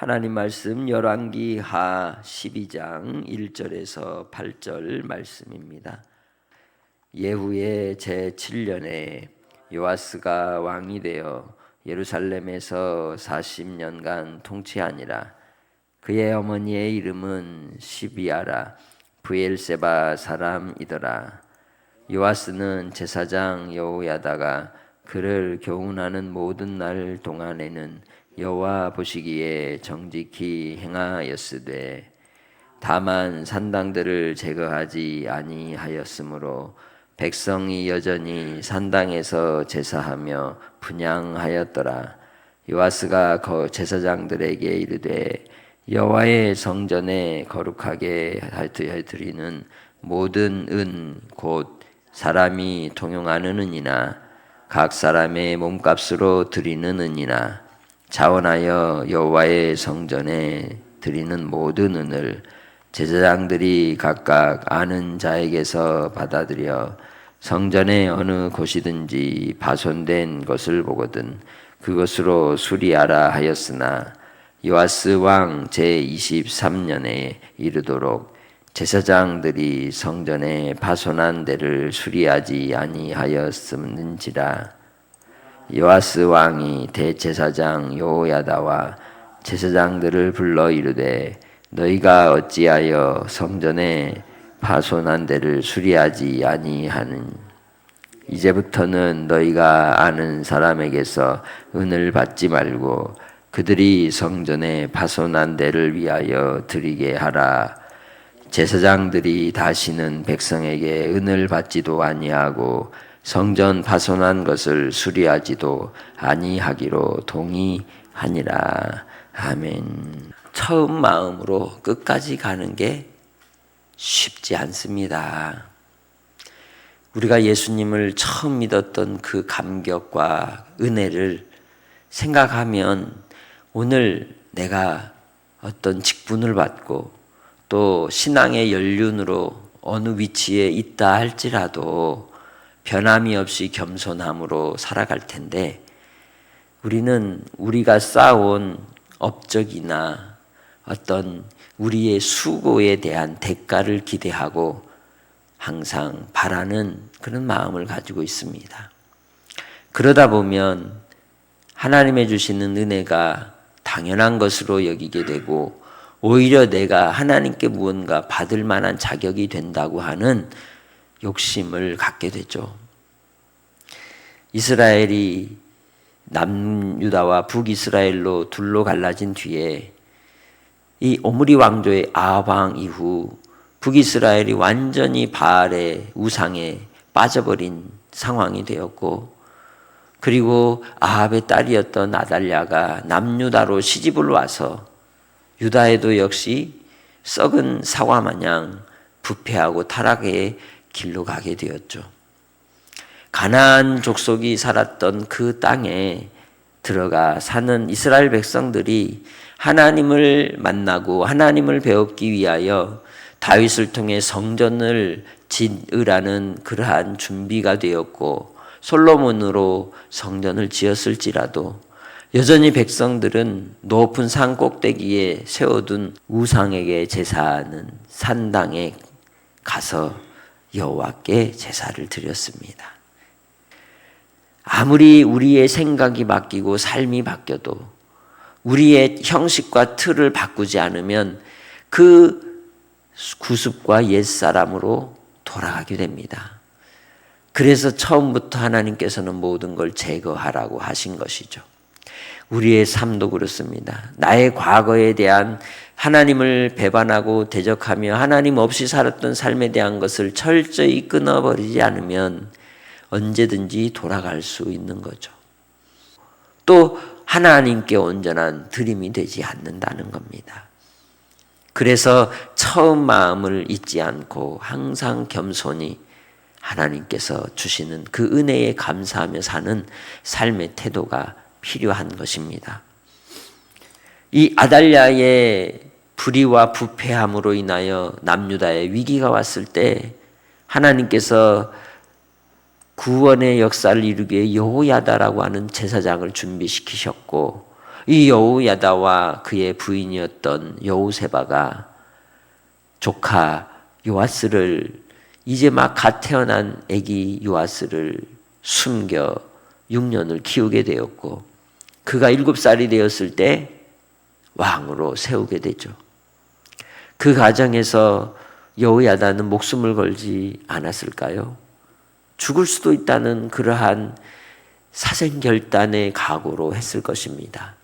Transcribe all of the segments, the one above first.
하나님 말씀 열왕기 하 12장 1절에서 8절 말씀입니다. 예후의 제7년에 요아스가 왕이 되어 예루살렘에서 40년간 통치하니라. 그의 어머니의 이름은 시비아라 브엘세바 사람이더라. 요아스는 제사장 여호야다가 그를 교훈하는 모든 날 동안에는 여호와 보시기에 정직히 행하였으되 다만 산당들을 제거하지 아니하였으므로 백성이 여전히 산당에서 제사하며 분향하였더라. 요아스가 제사장들에게 이르되 여호와의 성전에 거룩하게 드리는 모든 은 곧 사람이 통용하는 은이나 각 사람의 몸값으로 드리는 은이나 자원하여 여호와의 성전에 드리는 모든 은을 제사장들이 각각 아는 자에게서 받아들여 성전의 어느 곳이든지 파손된 것을 보거든 그것으로 수리하라 하였으나 요아스 왕 제23년에 이르도록 제사장들이 성전에 파손한 데를 수리하지 아니하였음는지라. 요아스 왕이 대제사장 여호야다와 제사장들을 불러 이르되 너희가 어찌하여 성전에 파손한 데를 수리하지 아니하는 이제부터는 너희가 아는 사람에게서 은을 받지 말고 그들이 성전에 파손한 데를 위하여 드리게 하라. 제사장들이 다시는 백성에게 은을 받지도 아니하고 성전 파손한 것을 수리하지도 아니하기로 동의하니라. 아멘. 처음 마음으로 끝까지 가는 게 쉽지 않습니다. 우리가 예수님을 처음 믿었던 그 감격과 은혜를 생각하면 오늘 내가 어떤 직분을 받고 또 신앙의 연륜으로 어느 위치에 있다 할지라도 변함이 없이 겸손함으로 살아갈 텐데 우리는 우리가 쌓아온 업적이나 어떤 우리의 수고에 대한 대가를 기대하고 항상 바라는 그런 마음을 가지고 있습니다. 그러다 보면 하나님의 주시는 은혜가 당연한 것으로 여기게 되고 오히려 내가 하나님께 무언가 받을 만한 자격이 된다고 하는 욕심을 갖게 되죠. 이스라엘이 남유다와 북이스라엘로 둘로 갈라진 뒤에 이 오므리 왕조의 아합 왕 이후 북이스라엘이 완전히 바알의 우상에 빠져버린 상황이 되었고 그리고 아합의 딸이었던 아달랴가 남유다로 시집을 와서 유다에도 역시 썩은 사과 마냥 부패하고 타락의 길로 가게 되었죠. 가나안 족속이 살았던 그 땅에 들어가 사는 이스라엘 백성들이 하나님을 만나고 하나님을 배우기 위하여 다윗을 통해 성전을 지으라는 그러한 준비가 되었고 솔로몬으로 성전을 지었을지라도 여전히 백성들은 높은 산 꼭대기에 세워둔 우상에게 제사하는 산당에 가서 여호와께 제사를 드렸습니다. 아무리 우리의 생각이 바뀌고 삶이 바뀌어도 우리의 형식과 틀을 바꾸지 않으면 그 구습과 옛사람으로 돌아가게 됩니다. 그래서 처음부터 하나님께서는 모든 걸 제거하라고 하신 것이죠. 우리의 삶도 그렇습니다. 나의 과거에 대한 하나님을 배반하고 대적하며 하나님 없이 살았던 삶에 대한 것을 철저히 끊어버리지 않으면 언제든지 돌아갈 수 있는 거죠. 또 하나님께 온전한 드림이 되지 않는다는 겁니다. 그래서 처음 마음을 잊지 않고 항상 겸손히 하나님께서 주시는 그 은혜에 감사하며 사는 삶의 태도가 필요한 것입니다. 이 아달랴의 불의와 부패함으로 인하여 남유다의 위기가 왔을 때 하나님께서 구원의 역사를 이루기 위해 여호야다라고 하는 제사장을 준비시키셨고 이 여호야다와 그의 부인이었던 여호세바가 조카 요아스를, 이제 막 갓 태어난 아기 요아스를 숨겨 6년을 키우게 되었고, 그가 7살이 되었을 때 왕으로 세우게 되죠. 그 과정에서 여호야다는 목숨을 걸지 않았을까요? 죽을 수도 있다는 그러한 사생결단의 각오로 했을 것입니다.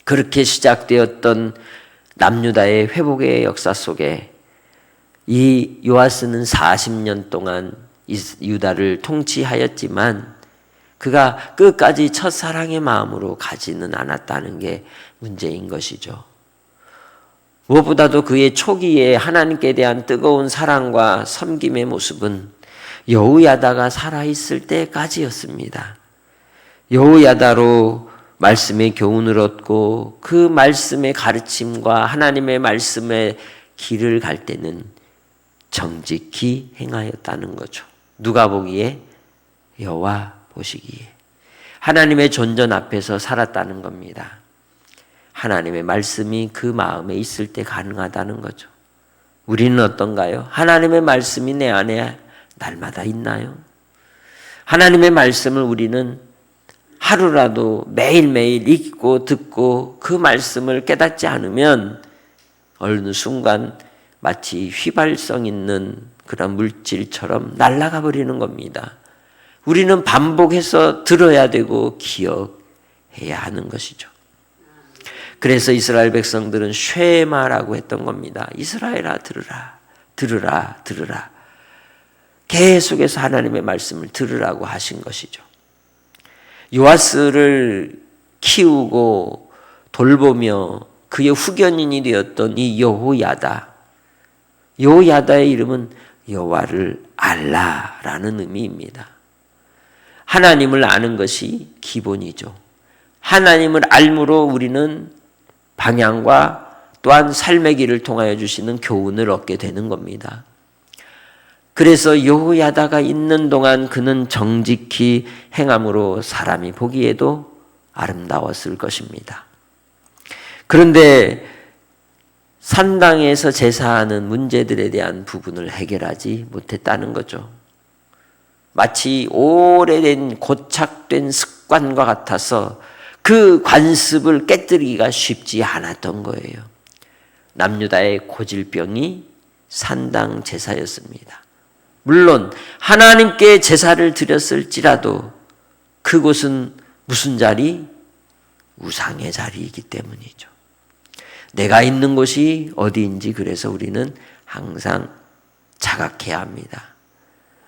그렇게 시작되었던 남유다의 회복의 역사 속에 이 요아스는 40년 동안 유다를 통치하였지만 그가 끝까지 첫사랑의 마음으로 가지는 않았다는 게 문제인 것이죠. 무엇보다도 그의 초기에 하나님께 대한 뜨거운 사랑과 섬김의 모습은 여호야다가 살아있을 때까지였습니다. 여호야다로 말씀의 교훈을 얻고 그 말씀의 가르침과 하나님의 말씀의 길을 갈 때는 정직히 행하였다는 거죠. 누가 보기에? 여호와 보시기에. 하나님의 존전 앞에서 살았다는 겁니다. 하나님의 말씀이 그 마음에 있을 때 가능하다는 거죠. 우리는 어떤가요? 하나님의 말씀이 내 안에 날마다 있나요? 하나님의 말씀을 우리는 하루라도 매일매일 읽고 듣고 그 말씀을 깨닫지 않으면 어느 순간 마치 휘발성 있는 그런 물질처럼 날아가 버리는 겁니다. 우리는 반복해서 들어야 되고 기억해야 하는 것이죠. 그래서 이스라엘 백성들은 쉐마라고 했던 겁니다. 이스라엘아 들으라, 들으라, 들으라. 계속해서 하나님의 말씀을 들으라고 하신 것이죠. 요아스를 키우고 돌보며 그의 후견인이 되었던 이 여호야다. 여호야다의 이름은 여호와를 알라라는 의미입니다. 하나님을 아는 것이 기본이죠. 하나님을 알므로 우리는 방향과 또한 삶의 길을 통하여 주시는 교훈을 얻게 되는 겁니다. 그래서 여호야다가 있는 동안 그는 정직히 행함으로 사람이 보기에도 아름다웠을 것입니다. 그런데 산당에서 제사하는 문제들에 대한 부분을 해결하지 못했다는 거죠. 마치 오래된 고착된 습관과 같아서 그 관습을 깨뜨리기가 쉽지 않았던 거예요. 남유다의 고질병이 산당 제사였습니다. 물론 하나님께 제사를 드렸을지라도 그곳은 무슨 자리? 우상의 자리이기 때문이죠. 내가 있는 곳이 어디인지 그래서 우리는 항상 자각해야 합니다.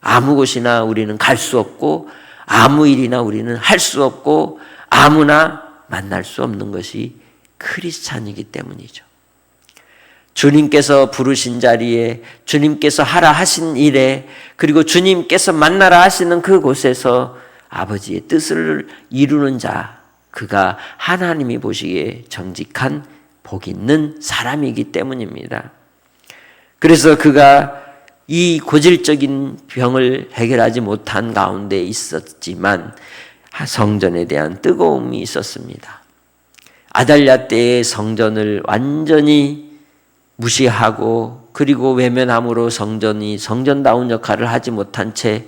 아무 곳이나 우리는 갈 수 없고 아무 일이나 우리는 할 수 없고 아무나 만날 수 없는 것이 크리스찬이기 때문이죠. 주님께서 부르신 자리에, 주님께서 하라 하신 일에, 그리고 주님께서 만나라 하시는 그곳에서 아버지의 뜻을 이루는 자, 그가 하나님이 보시기에 정직한 복 있는 사람이기 때문입니다. 그래서 그가 이 고질적인 병을 해결하지 못한 가운데 있었지만 성전에 대한 뜨거움이 있었습니다. 아달랴 때의 성전을 완전히 무시하고 그리고 외면함으로 성전이 성전다운 역할을 하지 못한 채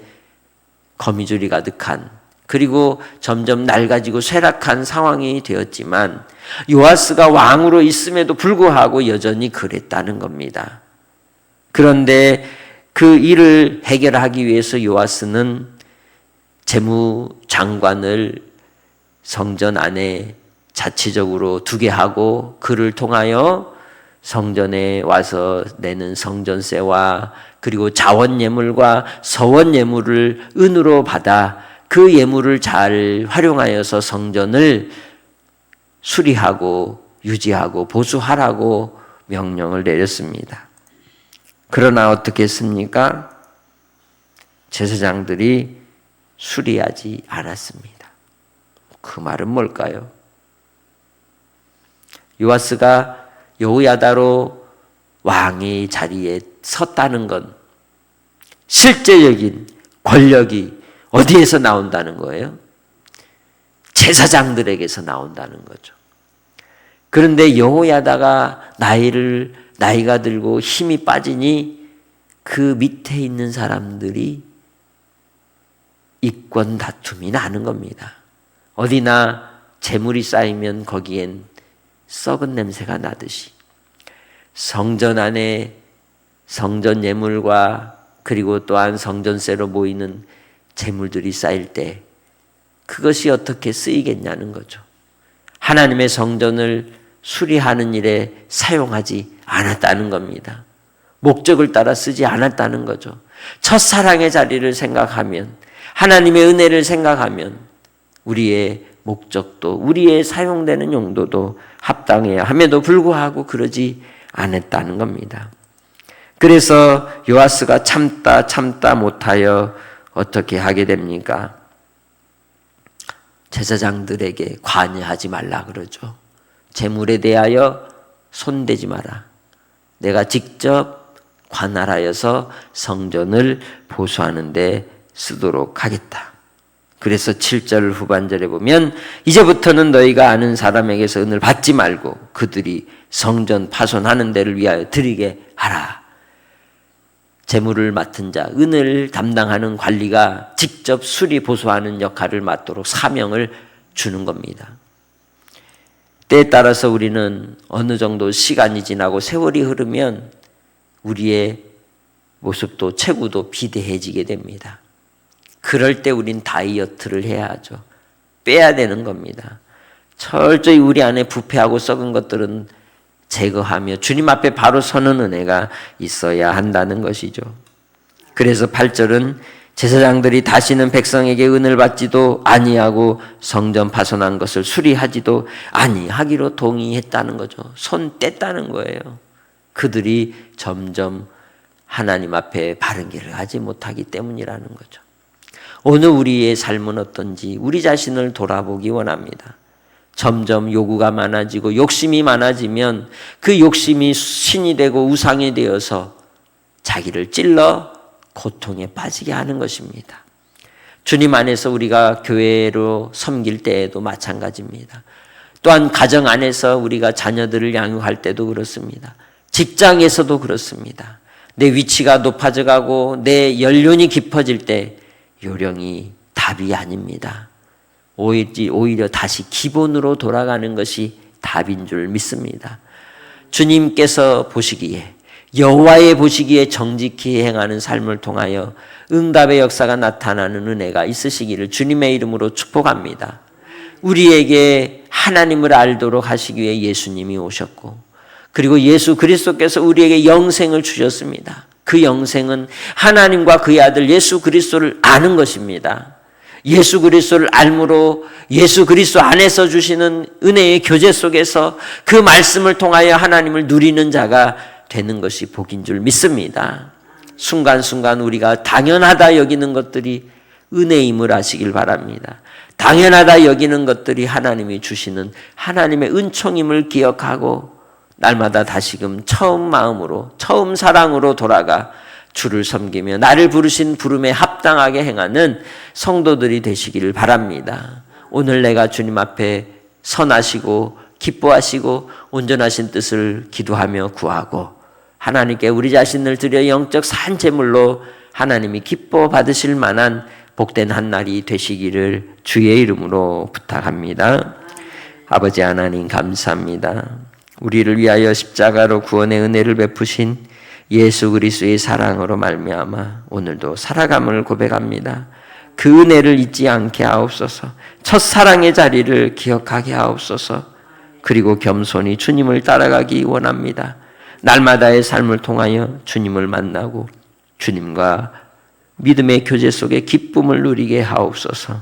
거미줄이 가득한, 그리고 점점 낡아지고 쇠락한 상황이 되었지만 요아스가 왕으로 있음에도 불구하고 여전히 그랬다는 겁니다. 그런데 그 일을 해결하기 위해서 요아스는 재무장관을 성전 안에 자치적으로 두게 하고 그를 통하여 성전에 와서 내는 성전세와 그리고 자원 예물과 서원 예물을 은으로 받아 그 예물을 잘 활용하여서 성전을 수리하고 유지하고 보수하라고 명령을 내렸습니다. 그러나 어떻게 했습니까? 제사장들이 수리하지 않았습니다. 그 말은 뭘까요? 요아스가 여호야다로 왕의 자리에 섰다는 건 실제적인 권력이 어디에서 나온다는 거예요? 제사장들에게서 나온다는 거죠. 그런데 여호야다가 나이가 들고 힘이 빠지니 그 밑에 있는 사람들이 이권 다툼이 나는 겁니다. 어디나 재물이 쌓이면 거기엔 썩은 냄새가 나듯이 성전 안에 성전 예물과 그리고 또한 성전세로 모이는 재물들이 쌓일 때 그것이 어떻게 쓰이겠냐는 거죠. 하나님의 성전을 수리하는 일에 사용하지 않았다는 겁니다. 목적을 따라 쓰지 않았다는 거죠. 첫사랑의 자리를 생각하면, 하나님의 은혜를 생각하면 우리의 목적도, 우리의 사용되는 용도도 합당해야 함에도 불구하고 그러지 않았다는 겁니다. 그래서 요아스가 참다 못하여 어떻게 하게 됩니까? 제사장들에게 관여하지 말라 그러죠. 재물에 대하여 손대지 마라. 내가 직접 관할하여서 성전을 보수하는 데 쓰도록 하겠다. 그래서 7절 후반절에 보면 이제부터는 너희가 아는 사람에게서 은을 받지 말고 그들이 성전 파손하는 데를 위하여 드리게 하라. 재물을 맡은 자, 은을 담당하는 관리가 직접 수리 보수하는 역할을 맡도록 사명을 주는 겁니다. 때에 따라서 우리는 어느 정도 시간이 지나고 세월이 흐르면 우리의 모습도 체구도 비대해지게 됩니다. 그럴 때 우린 다이어트를 해야 하죠. 빼야 되는 겁니다. 철저히 우리 안에 부패하고 썩은 것들은 제거하며 주님 앞에 바로 서는 은혜가 있어야 한다는 것이죠. 그래서 8절은 제사장들이 다시는 백성에게 은을 받지도 아니하고 성전 파손한 것을 수리하지도 아니하기로 동의했다는 거죠. 손 뗐다는 거예요. 그들이 점점 하나님 앞에 바른 길을 하지 못하기 때문이라는 거죠. 오늘 우리의 삶은 어떤지 우리 자신을 돌아보기 원합니다. 점점 요구가 많아지고 욕심이 많아지면 그 욕심이 신이 되고 우상이 되어서 자기를 찔러 고통에 빠지게 하는 것입니다. 주님 안에서 우리가 교회로 섬길 때에도 마찬가지입니다. 또한 가정 안에서 우리가 자녀들을 양육할 때도 그렇습니다. 직장에서도 그렇습니다. 내 위치가 높아져 가고 내 연륜이 깊어질 때 요령이 답이 아닙니다. 오히려 다시 기본으로 돌아가는 것이 답인 줄 믿습니다. 주님께서 보시기에, 여호와의 보시기에 정직히 행하는 삶을 통하여 응답의 역사가 나타나는 은혜가 있으시기를 주님의 이름으로 축복합니다. 우리에게 하나님을 알도록 하시기 위해 예수님이 오셨고, 그리고 예수 그리스도께서 우리에게 영생을 주셨습니다. 그 영생은 하나님과 그의 아들 예수 그리스도를 아는 것입니다. 예수 그리스도를 알므로 예수 그리스도 안에서 주시는 은혜의 교제 속에서 그 말씀을 통하여 하나님을 누리는 자가 되는 것이 복인 줄 믿습니다. 순간순간 우리가 당연하다 여기는 것들이 은혜임을 아시길 바랍니다. 당연하다 여기는 것들이 하나님이 주시는 하나님의 은총임을 기억하고 날마다 다시금 처음 마음으로, 처음 사랑으로 돌아가 주를 섬기며 나를 부르신 부름에 합당하게 행하는 성도들이 되시기를 바랍니다. 오늘 내가 주님 앞에 선하시고 기뻐하시고 온전하신 뜻을 기도하며 구하고 하나님께 우리 자신을 드려 영적 산제물로 하나님이 기뻐 받으실 만한 복된 한 날이 되시기를 주의 이름으로 부탁합니다. 아버지 하나님 감사합니다. 우리를 위하여 십자가로 구원의 은혜를 베푸신 예수 그리스도의 사랑으로 말미암아 오늘도 살아감을 고백합니다. 그 은혜를 잊지 않게 하옵소서. 첫사랑의 자리를 기억하게 하옵소서. 그리고 겸손히 주님을 따라가기 원합니다. 날마다의 삶을 통하여 주님을 만나고 주님과 믿음의 교제 속에 기쁨을 누리게 하옵소서.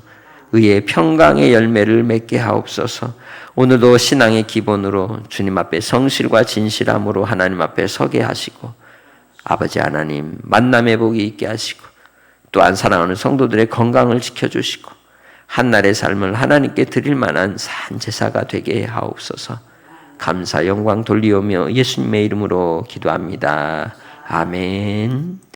의의 평강의 열매를 맺게 하옵소서. 오늘도 신앙의 기본으로 주님 앞에 성실과 진실함으로 하나님 앞에 서게 하시고 아버지 하나님 만남의 복이 있게 하시고 또한 사랑하는 성도들의 건강을 지켜주시고 한날의 삶을 하나님께 드릴 만한 산 제사가 되게 하옵소서. 감사 영광 돌리오며 예수님의 이름으로 기도합니다. 아멘.